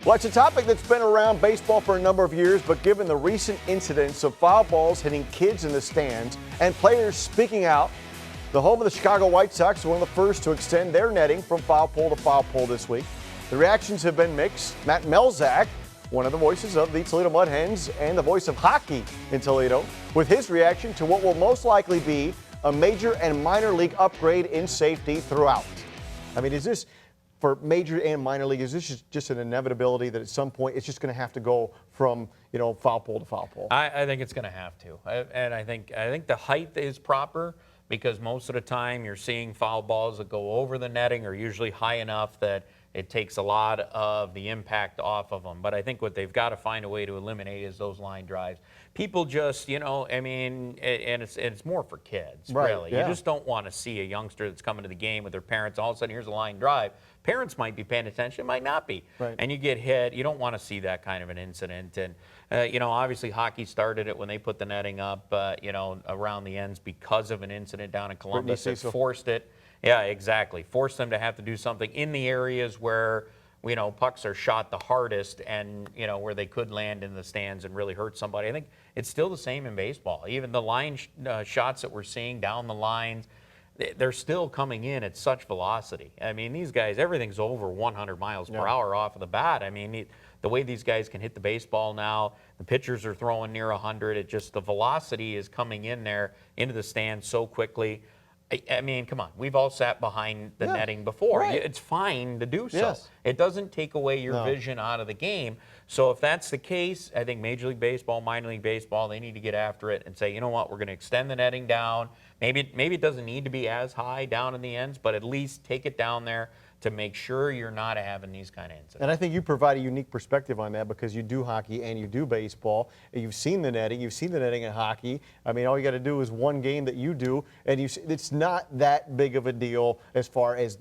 Well, it's a topic that's been around baseball for a number of years, but given the recent incidents of foul balls hitting kids in the stands and players speaking out, the home of the Chicago White Sox is one of the first to extend their netting from foul pole to foul pole this week. The reactions have been mixed. Matt Melzak, one of the voices of the Toledo Mud Hens and the voice of hockey in Toledo, with his reaction to what will most likely be a major and minor league upgrade in safety throughout. I mean, is this, for major and minor league, is this just an inevitability that at some point it's just going to have to go from, foul pole to foul pole? I think it's going to have to. And I think the height is proper because most of the time you're seeing foul balls that go over the netting are usually high enough that it takes a lot of the impact off of them. But I think what they've got to find a way to eliminate is those line drives. People just, and it's more for kids, right, really. Yeah. You just don't want to see a youngster that's coming to the game with their parents. All of a sudden, here's a line drive. Parents might be paying attention, might not be. Right. And you get hit. You don't want to see that kind of an incident. And, obviously hockey started it when they put the netting up, around the ends because of an incident down in Columbus. It forced it. Yeah, exactly. Forced them to have to do something in the areas where, pucks are shot the hardest and, where they could land in the stands and really hurt somebody. I think it's still the same in baseball. Even the line shots that we're seeing down the lines, they're still coming in at such velocity. I mean, these guys, everything's over 100 miles per hour off of the bat. I mean, the way these guys can hit the baseball now, the pitchers are throwing near 100. The velocity is coming in there into the stand so quickly. I mean, come on. We've all sat behind the netting before. Right. It's fine to do so. Yes. It doesn't take away your vision out of the game. So if that's the case, I think Major League Baseball, Minor League Baseball, they need to get after it and say, you know what, we're going to extend the netting down. Maybe it doesn't need to be as high down in the ends, but at least take it down there to make sure you're not having these kind of incidents. And I think you provide a unique perspective on that because you do hockey and you do baseball. And you've seen the netting. You've seen the netting in hockey. I mean, all you got to do is one game that you do, and it's not that big of a deal as far as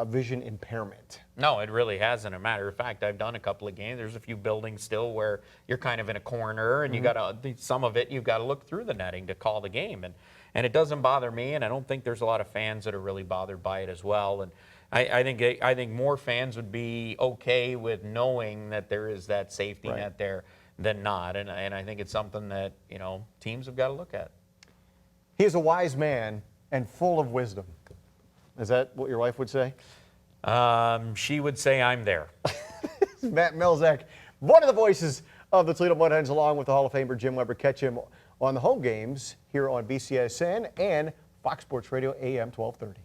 vision impairment. No, it really hasn't. As a matter of fact, I've done a couple of games. There's a few buildings still where you're kind of in a corner, and you got to some of it you've got to look through the netting to call the game, and it doesn't bother me, and I don't think there's a lot of fans that are really bothered by it as well. And I think more fans would be okay with knowing that there is that safety net there than not, and I think it's something that teams have got to look at. He is a wise man and full of wisdom. Is that what your wife would say? She would say I'm there. Matt Melzak, one of the voices of the Toledo Mud Hens, along with the Hall of Famer Jim Weber. Catch him on the home games here on BCSN and Fox Sports Radio AM 1230.